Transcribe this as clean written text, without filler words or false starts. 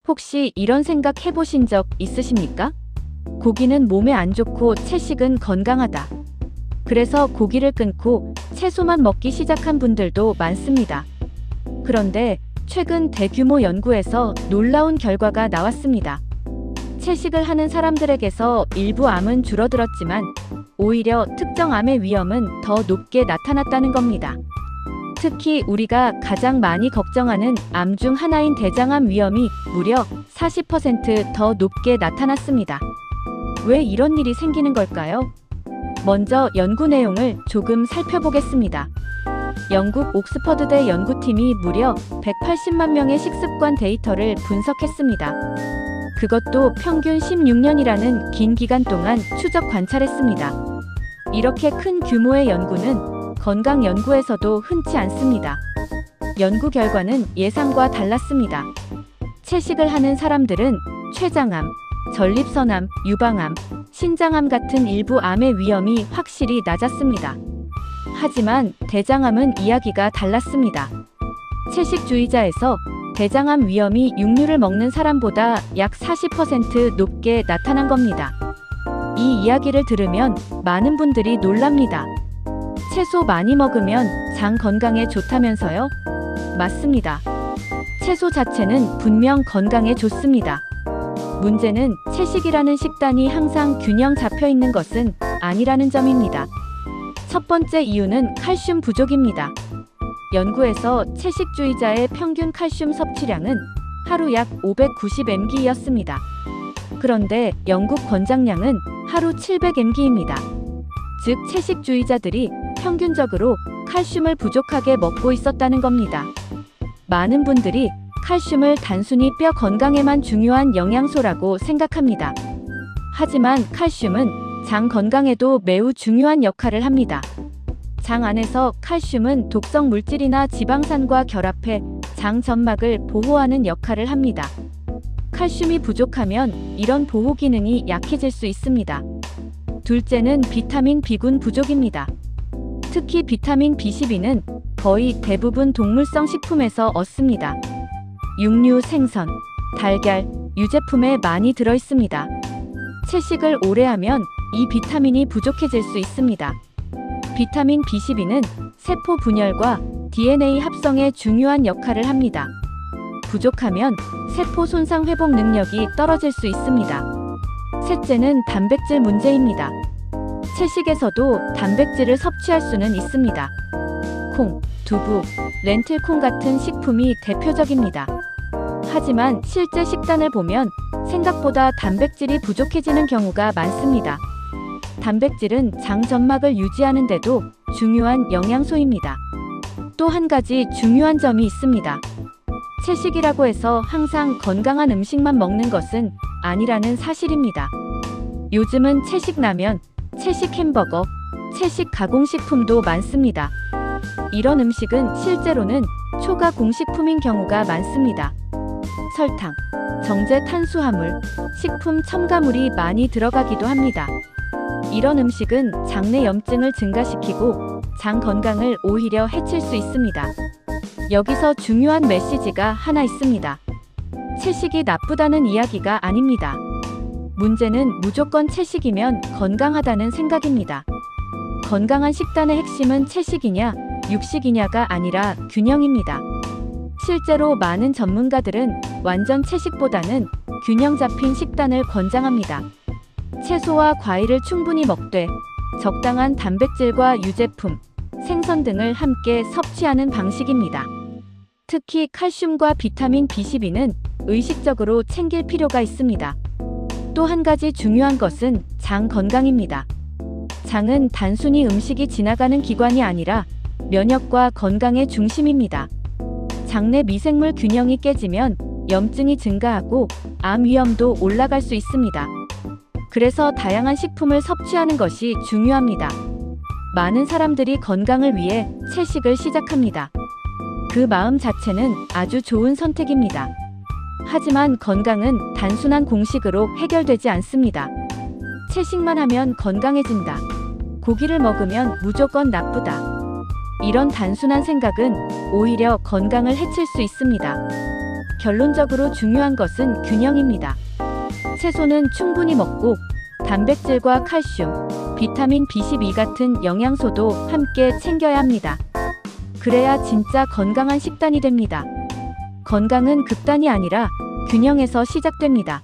혹시 이런 생각 해보신 적 있으십니까? 고기는 몸에 안 좋고 채식은 건강하다. 그래서 고기를 끊고 채소만 먹기 시작한 분들도 많습니다. 그런데 최근 대규모 연구에서 놀라운 결과가 나왔습니다. 채식을 하는 사람들에게서 일부 암은 줄어들었지만 오히려 특정 암의 위험은 더 높게 나타났다는 겁니다. 특히 우리가 가장 많이 걱정하는 암 중 하나인 대장암 위험이 무려 40% 높게 나타났습니다. 왜 이런 일이 생기는 걸까요? 먼저 연구 내용을 조금 살펴보겠습니다. 영국 옥스퍼드대 연구팀이 무려 180만 명의 식습관 데이터를 분석했습니다. 그것도 평균 16년이라는 긴 기간 동안 추적 관찰했습니다. 이렇게 큰 규모의 연구는 건강 연구에서도 흔치 않습니다. 연구 결과는 예상과 달랐습니다. 채식을 하는 사람들은 췌장암, 전립선암, 유방암, 신장암 같은 일부 암의 위험이 확실히 낮았습니다. 하지만 대장암은 이야기가 달랐습니다. 채식주의자에서 대장암 위험이 육류를 먹는 사람보다 약 40% 높게 나타난 겁니다. 이 이야기를 들으면 많은 분들이 놀랍니다. 채소 많이 먹으면 장 건강에 좋다면서요? 맞습니다. 채소 자체는 분명 건강에 좋습니다. 문제는 채식이라는 식단이 항상 균형 잡혀 있는 것은 아니라는 점입니다. 첫 번째 이유는 칼슘 부족입니다. 연구에서 채식주의자의 평균 칼슘 섭취량은 하루 약 590mg였습니다. 그런데 영국 권장량은 하루 700mg입니다. 즉 채식주의자들이 평균적으로 칼슘을 부족하게 먹고 있었다는 겁니다. 많은 분들이 칼슘을 단순히 뼈 건강에만 중요한 영양소라고 생각합니다. 하지만 칼슘은 장 건강에도 매우 중요한 역할을 합니다. 장 안에서 칼슘은 독성 물질이나 지방산과 결합해 장 점막을 보호하는 역할을 합니다. 칼슘이 부족하면 이런 보호 기능이 약해질 수 있습니다. 둘째는 비타민 B군 부족입니다. 특히 비타민 B12는 거의 대부분 동물성 식품에서 얻습니다. 육류, 생선, 달걀, 유제품에 많이 들어있습니다. 채식을 오래 하면 이 비타민이 부족해질 수 있습니다. 비타민 B12는 세포 분열과 DNA 합성에 중요한 역할을 합니다. 부족하면 세포 손상 회복 능력이 떨어질 수 있습니다. 셋째는 단백질 문제입니다. 채식에서도 단백질을 섭취할 수는 있습니다. 콩, 두부, 렌틸콩 같은 식품이 대표적입니다. 하지만 실제 식단을 보면 생각보다 단백질이 부족해지는 경우가 많습니다. 단백질은 장 점막을 유지하는 데도 중요한 영양소입니다. 또 한 가지 중요한 점이 있습니다. 채식이라고 해서 항상 건강한 음식만 먹는 것은 아니라는 사실입니다. 요즘은 채식 라면, 채식 햄버거, 채식 가공식품도 많습니다. 이런 음식은 실제로는 초과 공식품인 경우가 많습니다. 설탕, 정제 탄수화물, 식품 첨가물이 많이 들어가기도 합니다. 이런 음식은 장내 염증을 증가시키고 장 건강을 오히려 해칠 수 있습니다. 여기서 중요한 메시지가 하나 있습니다. 채식이 나쁘다는 이야기가 아닙니다. 문제는 무조건 채식이면 건강하다는 생각입니다. 건강한 식단의 핵심은 채식이냐, 육식이냐가 아니라 균형입니다. 실제로 많은 전문가들은 완전 채식보다는 균형 잡힌 식단을 권장합니다. 채소와 과일을 충분히 먹되 적당한 단백질과 유제품, 생선 등을 함께 섭취하는 방식입니다. 특히 칼슘과 비타민 B12는 의식적으로 챙길 필요가 있습니다. 또 한 가지 중요한 것은 장 건강입니다. 장은 단순히 음식이 지나가는 기관이 아니라 면역과 건강의 중심입니다. 장내 미생물 균형이 깨지면 염증이 증가하고 암 위험도 올라갈 수 있습니다. 그래서 다양한 식품을 섭취하는 것이 중요합니다. 많은 사람들이 건강을 위해 채식을 시작합니다. 그 마음 자체는 아주 좋은 선택입니다. 하지만 건강은 단순한 공식으로 해결되지 않습니다. 채식만 하면 건강해진다. 고기를 먹으면 무조건 나쁘다. 이런 단순한 생각은 오히려 건강을 해칠 수 있습니다. 결론적으로 중요한 것은 균형입니다. 채소는 충분히 먹고 단백질과 칼슘, 비타민 B12 같은 영양소도 함께 챙겨야 합니다. 그래야 진짜 건강한 식단이 됩니다. 건강은 극단이 아니라 균형에서 시작됩니다.